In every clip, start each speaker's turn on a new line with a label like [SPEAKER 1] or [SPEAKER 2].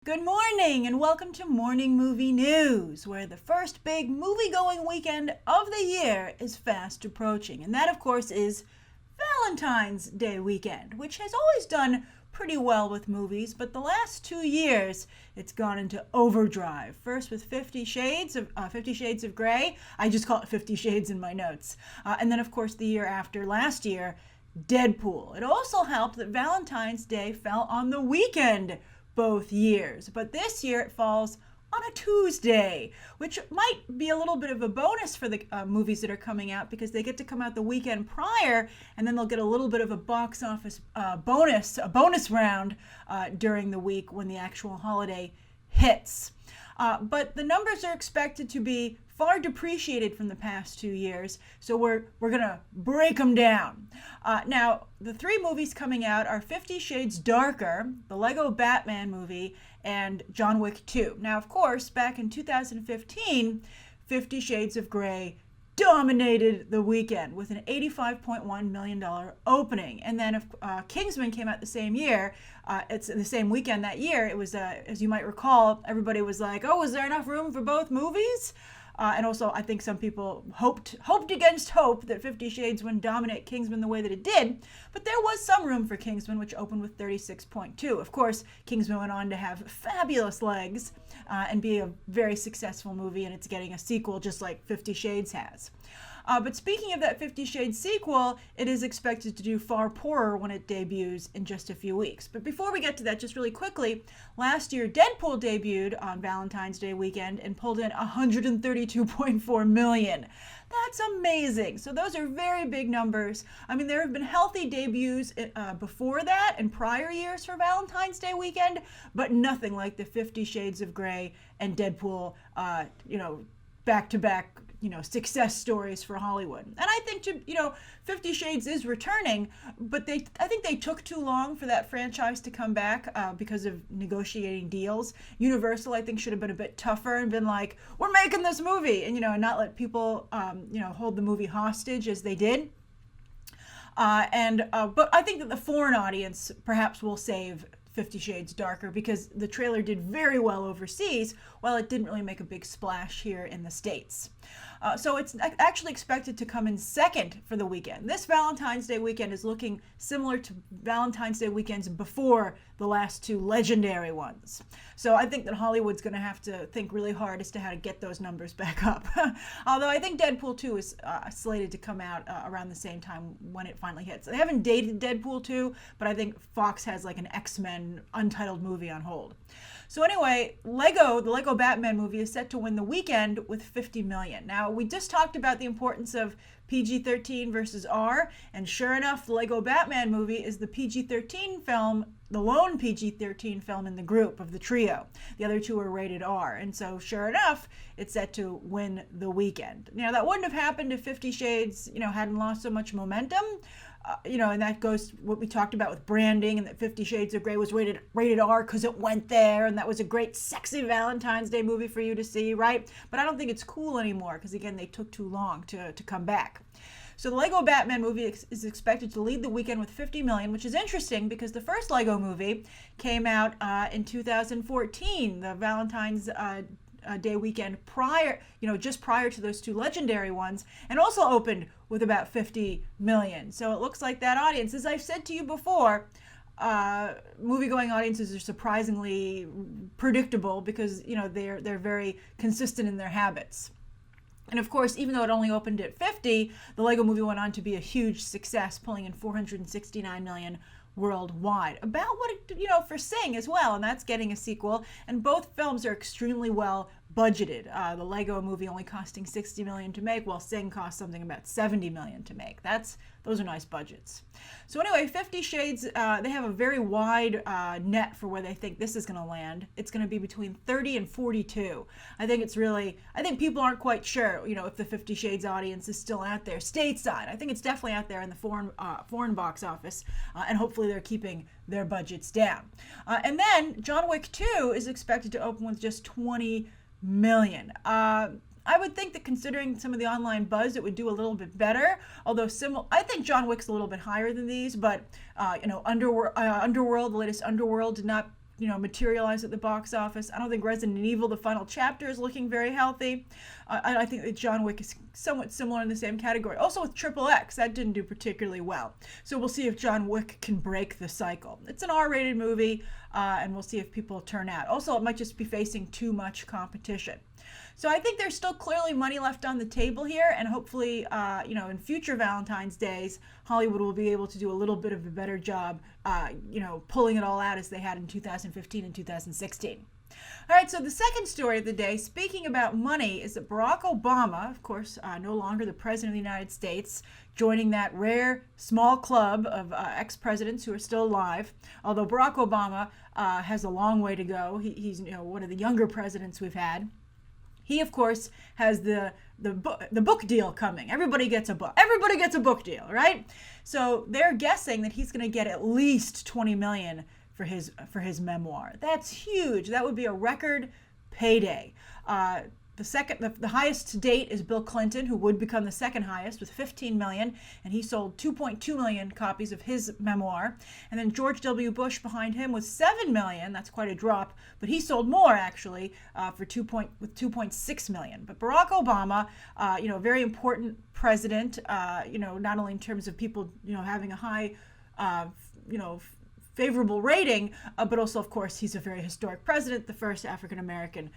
[SPEAKER 1] Good morning and welcome to Morning Movie News, where the first big movie-going weekend of the year is fast approaching. And that, of course, is Valentine's Day weekend, which has always done pretty well with movies, but the last 2 years it's gone into overdrive. First with 50 Shades of Grey. I just call it 50 Shades in my notes. And then, of course, the year after, last year, Deadpool. It also helped that Valentine's Day fell on the weekend both years, but this year it falls on a Tuesday, which might be a little bit of a bonus for the movies that are coming out because they get to come out the weekend prior, and then they'll get a little bit of a box office bonus round during the week when the actual holiday hits. But the numbers are expected to be far depreciated from the past 2 years, so we're gonna break them down. Now, the three movies coming out are 50 Shades Darker, the Lego Batman movie, and John Wick 2. Now, of course, back in 2015, 50 Shades of Grey dominated the weekend with an $85.1 million opening. And then Kingsman came out the same year. It's the same weekend that year. It was, as you might recall, everybody was like, oh, is there enough room for both movies? And also, I think some people hoped against hope that 50 Shades wouldn't dominate Kingsman the way that it did. But there was some room for Kingsman, which opened with 36.2. Of course, Kingsman went on to have fabulous legs and be a very successful movie, and it's getting a sequel just like 50 Shades has. But speaking of that 50 Shades sequel, it is expected to do far poorer when it debuts in just a few weeks. But before we get to that, just really quickly, last year Deadpool debuted on Valentine's Day weekend and pulled in $132.4 million. That's amazing. So those are very big numbers. I mean, there have been healthy debuts before that and prior years for Valentine's Day weekend, but nothing like the 50 Shades of Grey and Deadpool, back-to-back success stories for Hollywood. And I think 50 Shades is returning, but I think they took too long for that franchise to come back because of negotiating deals. Universal, I think, should have been a bit tougher and been like, we're making this movie, and not let people hold the movie hostage as they did. But I think that the foreign audience perhaps will save 50 Shades Darker because the trailer did very well overseas, while it didn't really make a big splash here in the States. So it's actually expected to come in second for the weekend. This Valentine's Day weekend is looking similar to Valentine's Day weekends before the last two legendary ones. So I think that Hollywood's going to have to think really hard as to how to get those numbers back up. Although I think Deadpool 2 is slated to come out around the same time when it finally hits. They haven't dated Deadpool 2, but I think Fox has like an X-Men untitled movie on hold. So anyway, the Lego Batman movie is set to win the weekend with $50 million. Now, we just talked about the importance of PG-13 versus R, and sure enough, the Lego Batman movie is the PG-13 film, the lone PG-13 film in the group of the trio. The other two are rated R, and so sure enough, it's set to win the weekend. Now, that wouldn't have happened if 50 Shades, hadn't lost so much momentum. And that goes to what we talked about with branding, and that 50 Shades of Grey was rated R because it went there, and that was a great sexy Valentine's Day movie for you to see, right? But I don't think it's cool anymore because, again, they took too long to come back. So the Lego Batman movie is expected to lead the weekend with $50 million, which is interesting because the first Lego movie came out in 2014, the Valentine's Day weekend just prior to those two legendary ones, and also opened with about 50 million. So it looks like that audience, as I've said to you before, movie-going audiences are surprisingly predictable because they're very consistent in their habits. And of course, even though it only opened at 50, the Lego movie went on to be a huge success, pulling in $469 million worldwide. About what it, for Sing as well, and that's getting a sequel. And both films are extremely well budgeted. The Lego movie only costing $60 million to make, while Sing cost something about $70 million to make. Those are nice budgets. So anyway, 50 Shades, they have a very wide net for where they think this is going to land. It's going to be between 30 and 42. I think people aren't quite sure, if the 50 Shades audience is still out there stateside. I think it's definitely out there in the foreign box office, and hopefully they're keeping their budgets down. And then John Wick 2 is expected to open with just $20 million. I would think that considering some of the online buzz, it would do a little bit better. Although I think John Wick's a little bit higher than these, but Underworld, the latest Underworld, did not materialize at the box office. I don't think Resident Evil, the final chapter, is looking very healthy. I think that John Wick is somewhat similar in the same category. Also with Triple X, that didn't do particularly well. So we'll see if John Wick can break the cycle. It's an R-rated movie, and we'll see if people turn out. Also, it might just be facing too much competition. So I think there's still clearly money left on the table here, and hopefully, in future Valentine's Days, Hollywood will be able to do a little bit of a better job, pulling it all out as they had in 2015 and 2016. All right, so the second story of the day, speaking about money, is that Barack Obama, of course, no longer the President of the United States, joining that rare small club of ex-presidents who are still alive. Although Barack Obama has a long way to go. He's one of the younger presidents we've had. He, of course, has the book deal coming. Everybody gets a book. Everybody gets a book deal, right? So they're guessing that he's going to get at least $20 million for his memoir. That's huge. That would be a record payday. The highest to date is Bill Clinton, who would become the second highest with $15 million, and he sold 2.2 million copies of his memoir. And then George W. Bush behind him with $7 million. That's quite a drop, but he sold more actually with 2.6 million. But Barack Obama, a very important president, not only in terms of people, having a high, favorable rating, but also, of course, he's a very historic president, the first African-American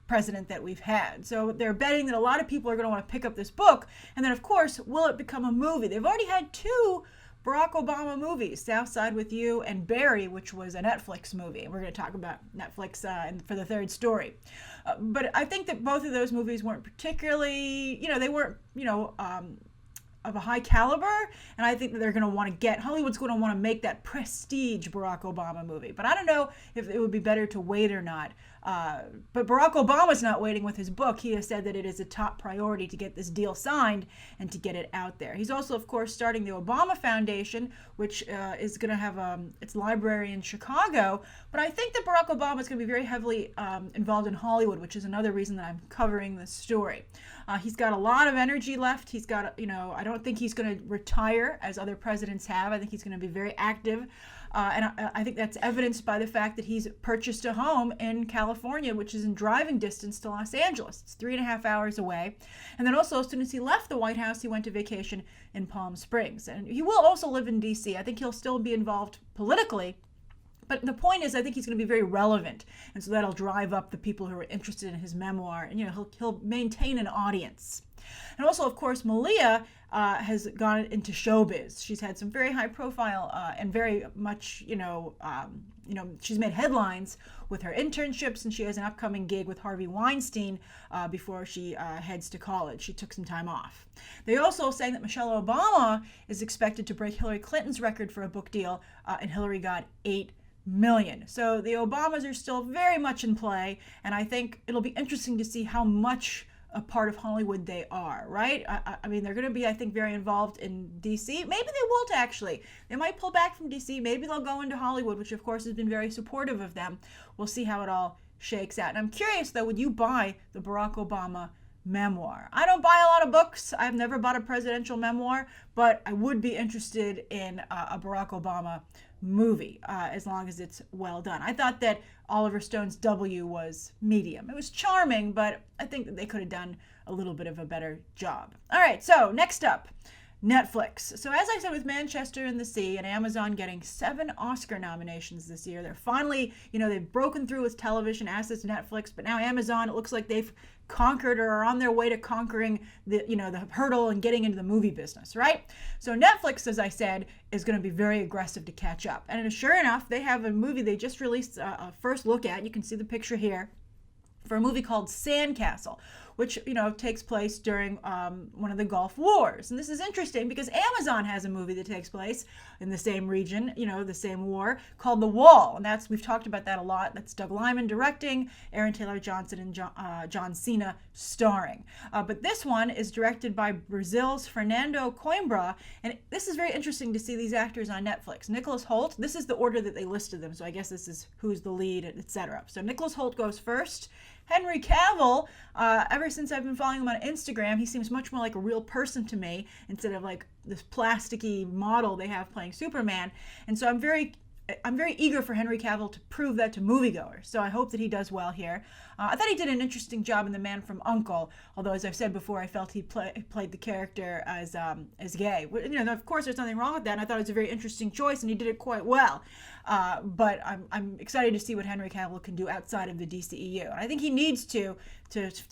[SPEAKER 1] president that we've had. So they're betting that a lot of people are going to want to pick up this book. And then, of course, will it become a movie? They've already had two Barack Obama movies, South Side with You and Barry, which was a Netflix movie. We're going to talk about Netflix for the third story. But I think that both of those movies weren't particularly, they weren't, of a high caliber, and I think that they're going to want to Hollywood's going to want to make that prestige Barack Obama movie. But I don't know if it would be better to wait or not. But Barack Obama's not waiting with his book. He has said that it is a top priority to get this deal signed and to get it out there. He's also, of course, starting the Obama Foundation, which is going to have its library in Chicago. But I think that Barack Obama is going to be very heavily involved in Hollywood, which is another reason that I'm covering this story. He's got a lot of energy left. He's got, I don't think he's going to retire as other presidents have. I think he's going to be very active. And I think that's evidenced by the fact that he's purchased a home in California, which is in driving distance to Los Angeles. It's 3.5 hours away. And then also, as soon as he left the White House, he went to vacation in Palm Springs. And he will also live in D.C. I think he'll still be involved politically. But the point is, I think he's going to be very relevant. And so that'll drive up the people who are interested in his memoir. And, he'll maintain an audience. And also, of course, Malia has gone into showbiz. She's had some very high profile and very much, she's made headlines with her internships, and she has an upcoming gig with Harvey Weinstein before she heads to college. She took some time off. They also saying that Michelle Obama is expected to break Hillary Clinton's record for a book deal, and Hillary got $8 million. So the Obamas are still very much in play, and I think it'll be interesting to see how much a part of Hollywood they are, right? I mean, they're going to be, I think, very involved in D.C. Maybe they won't, actually. They might pull back from D.C. Maybe they'll go into Hollywood, which, of course, has been very supportive of them. We'll see how it all shakes out. And I'm curious, though, would you buy the Barack Obama memoir? I don't buy a lot of books. I've never bought a presidential memoir, but I would be interested in a Barack Obama movie, as long as it's well done. I thought that Oliver Stone's W was medium. It was charming, but I think that they could have done a little bit of a better job. All right, so next up, Netflix. So as I said with Manchester in the Sea and Amazon getting 7 Oscar nominations this year, they're finally, they've broken through with television assets, Netflix, but now Amazon, it looks like they've conquered or are on their way to conquering the hurdle and getting into the movie business, right? So Netflix, as I said, is going to be very aggressive to catch up. And sure enough, they have a movie they just released a first look at. You can see the picture here, for a movie called Sand Castle, which, takes place during one of the Gulf Wars. And this is interesting because Amazon has a movie that takes place in the same region, the same war, called The Wall. And we've talked about that a lot. That's Doug Liman directing, Aaron Taylor Johnson and John Cena starring. But this one is directed by Brazil's Fernando Coimbra. And this is very interesting to see these actors on Netflix. Nicholas Hoult, this is the order that they listed them. So I guess this is who's the lead, etc. So Nicholas Hoult goes first. Henry Cavill, ever since I've been following him on Instagram, he seems much more like a real person to me instead of like this plasticky model they have playing Superman. And so I'm very I'm very eager for Henry Cavill to prove that to moviegoers. So I hope that he does well here. I thought he did an interesting job in The Man from U.N.C.L.E., although, as I've said before, I felt he played the character as gay. Of course, there's nothing wrong with that, and I thought it was a very interesting choice, and he did it quite well. But I'm excited to see what Henry Cavill can do outside of the DCEU. And I think he needs to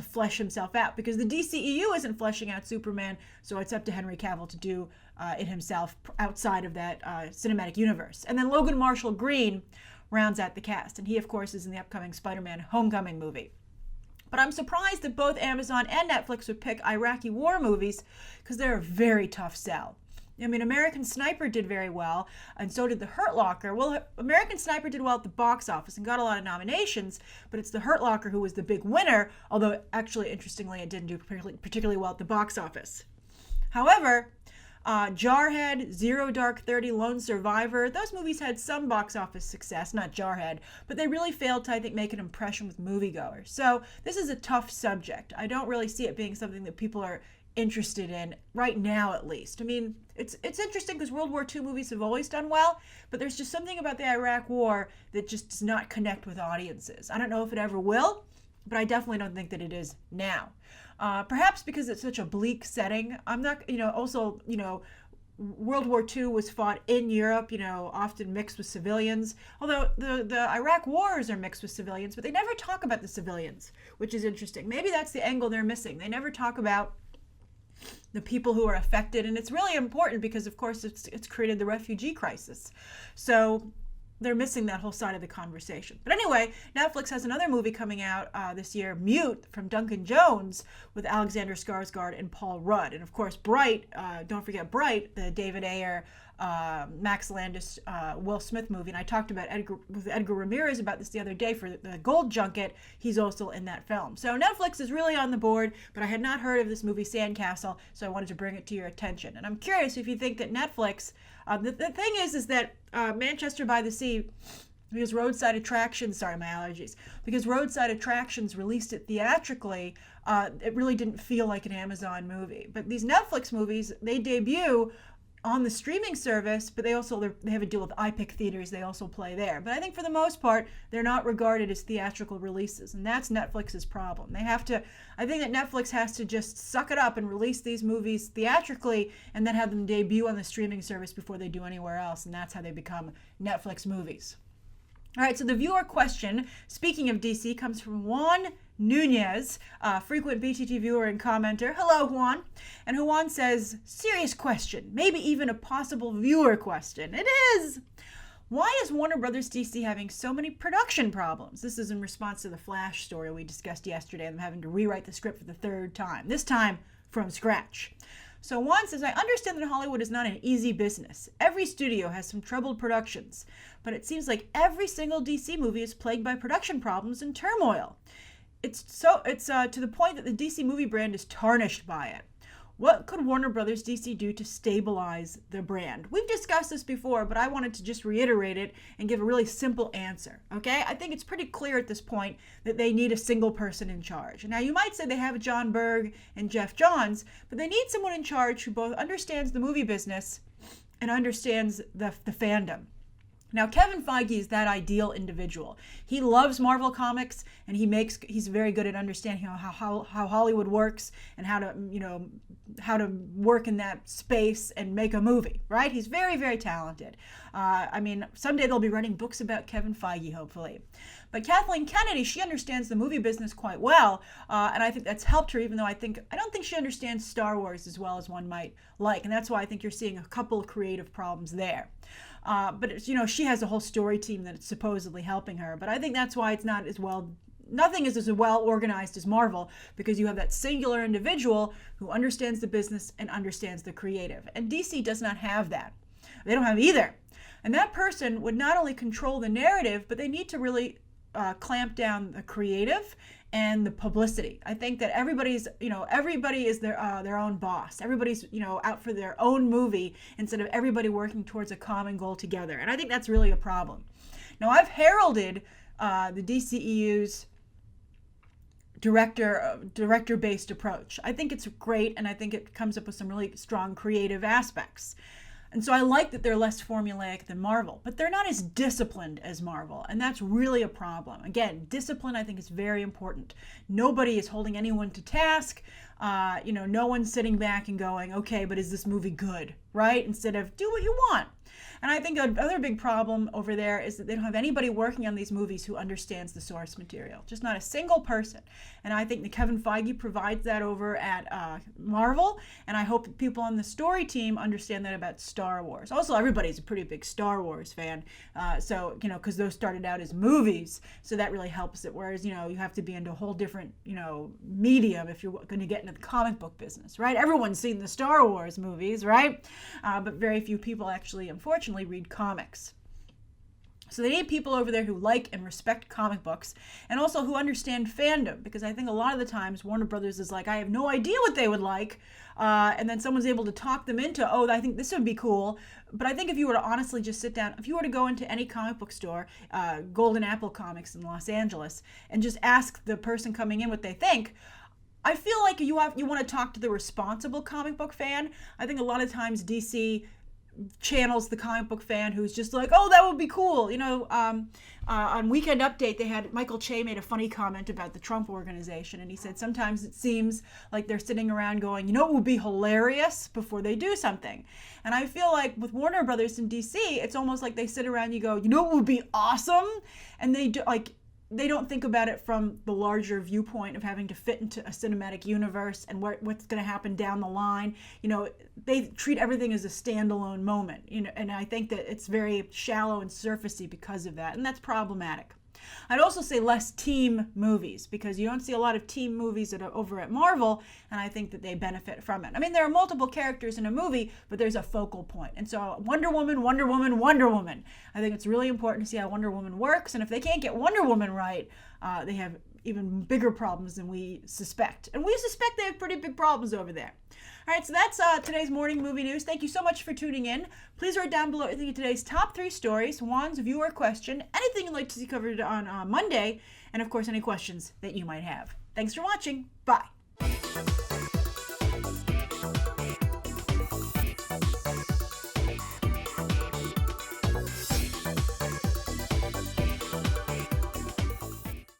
[SPEAKER 1] flesh himself out, because the DCEU isn't fleshing out Superman, so it's up to Henry Cavill to do it himself outside of that cinematic universe. And then Logan Marshall Green rounds out the cast, and he, of course, is in the upcoming Spider-Man Homecoming movie. But I'm surprised that both Amazon and Netflix would pick Iraqi war movies, because they're a very tough sell. I mean, American Sniper did very well, and so did The Hurt Locker. Well, American Sniper did well at the box office and got a lot of nominations, but it's The Hurt Locker who was the big winner, although actually, interestingly, it didn't do particularly well at the box office. However, Jarhead, Zero Dark 30, Lone Survivor, those movies had some box office success, not Jarhead, but they really failed to, I think, make an impression with moviegoers. So this is a tough subject. I don't really see it being something that people are interested in right now, at least. I mean, it's interesting because World War II movies have always done well, but there's just something about the Iraq War that just does not connect with audiences. I don't know if it ever will, but I definitely don't think that it is now. Perhaps because it's such a bleak setting. I'm not, also, World War II was fought in Europe, often mixed with civilians. Although the Iraq wars are mixed with civilians, but they never talk about the civilians, which is interesting. Maybe that's the angle they're missing. They never talk about the people who are affected, and it's really important because, of course, it's created the refugee crisis. So they're missing that whole side of the conversation. But anyway, Netflix has another movie coming out this year, Mute, from Duncan Jones, with Alexander Skarsgård and Paul Rudd. And of course, Bright, don't forget Bright, the David Ayer, Max Landis, Will Smith movie. And I talked about Edgar Ramirez about this the other day for the Gold Junket. He's also in that film. So Netflix is really on the board, but I had not heard of this movie, Sand Castle, so I wanted to bring it to your attention. And I'm curious if you think that Netflix, the thing is that Manchester by the Sea, because Roadside Attractions, because Roadside Attractions released it theatrically, it really didn't feel like an Amazon movie. But these Netflix movies, they debut on the streaming service, but they have a deal with iPic theaters. They also play there. But I think for the most part, they're not regarded as theatrical releases, and that's Netflix's problem. I think that Netflix has to just suck it up and release these movies theatrically and then have them debut on the streaming service before they do anywhere else, and that's how they become Netflix movies. All right, so the viewer question, speaking of DC, comes from Juan Nunez, frequent BTT viewer and commenter. Hello, Juan. And Juan says, serious question, maybe even a possible viewer question. It is! Why is Warner Brothers DC having so many production problems? This is in response to the Flash story we discussed yesterday, and them having to rewrite the script for the third time, this time from scratch. So Juan says, I understand that Hollywood is not an easy business. Every studio has some troubled productions, but it seems like every single DC movie is plagued by production problems and turmoil. It's to the point that the DC movie brand is tarnished by it. What could Warner Brothers DC do to stabilize the brand? We've discussed this before, but I wanted to just reiterate it and give a really simple answer, okay? I think it's pretty clear at this point that they need a single person in charge. Now, you might say they have John Berg and Jeff Johns, but they need someone in charge who both understands the movie business and understands the fandom. Now, Kevin Feige is that ideal individual. He loves Marvel Comics, and he's very good at understanding how Hollywood works and how to work in that space and make a movie, right? He's very, very talented. Someday they'll be writing books about Kevin Feige, hopefully. But Kathleen Kennedy, she understands the movie business quite well, and I think that's helped her, even though I don't think she understands Star Wars as well as one might like, and that's why I think you're seeing a couple of creative problems there. But she has a whole story team that's supposedly helping her, but I think that's why it's not as well. Nothing is as well organized as Marvel, because you have that singular individual who understands the business and understands the creative. And DC does not have that. They don't have either. And that person would not only control the narrative, but they need to really clamp down the creative and the publicity. I think that everybody is their own boss. Everybody's, out for their own movie instead of everybody working towards a common goal together. And I think that's really a problem. Now, I've heralded the DCEU's director-based approach. I think it's great, and I think it comes up with some really strong creative aspects. And so I like that they're less formulaic than Marvel, but they're not as disciplined as Marvel. And that's really a problem. Again, discipline I think is very important. Nobody is holding anyone to task. No one's sitting back and going, okay, but is this movie good, right? Instead of do what you want. And I think another big problem over there is that they don't have anybody working on these movies who understands the source material. Just not a single person. And I think that Kevin Feige provides that over at Marvel. And I hope that people on the story team understand that about Star Wars. Also, everybody's a pretty big Star Wars fan. Because those started out as movies. So that really helps it. Whereas, you have to be into a whole different, medium if you're going to get into the comic book business, right? Everyone's seen the Star Wars movies, right? But very few people actually, unfortunately, read comics. So they need people over there who like and respect comic books and also who understand fandom, because I think a lot of the times Warner Brothers is like, I have no idea what they would like, and then someone's able to talk them into, oh, I think this would be cool. But I think if you were to honestly just sit down, if you were to go into any comic book store, Golden Apple Comics in Los Angeles, and just ask the person coming in what they think, I feel like you want to talk to the responsible comic book fan. I think a lot of times DC channels the comic book fan who's just like, oh, that would be cool. On Weekend Update, they had Michael Che made a funny comment about the Trump organization, and he said sometimes it seems like they're sitting around going, it would be hilarious before they do something. And I feel like with Warner Brothers in DC, it's almost like they sit around and you go, it would be awesome, and they do, they don't think about it from the larger viewpoint of having to fit into a cinematic universe and what's going to happen down the line. They treat everything as a standalone moment, and I think that it's very shallow and surfacey because of that, and that's problematic. I'd also say less team movies, because you don't see a lot of team movies that are over at Marvel, and I think that they benefit from it. I mean, there are multiple characters in a movie, but there's a focal point. And so Wonder Woman, Wonder Woman, Wonder Woman. I think it's really important to see how Wonder Woman works, and if they can't get Wonder Woman right, they have even bigger problems than we suspect. And we suspect they have pretty big problems over there. All right, so that's today's morning movie news. Thank you so much for tuning in. Please write down below what you think of today's top 3 stories, Juan's viewer question, anything you'd like to see covered on Monday, and of course any questions that you might have. Thanks for watching. Bye.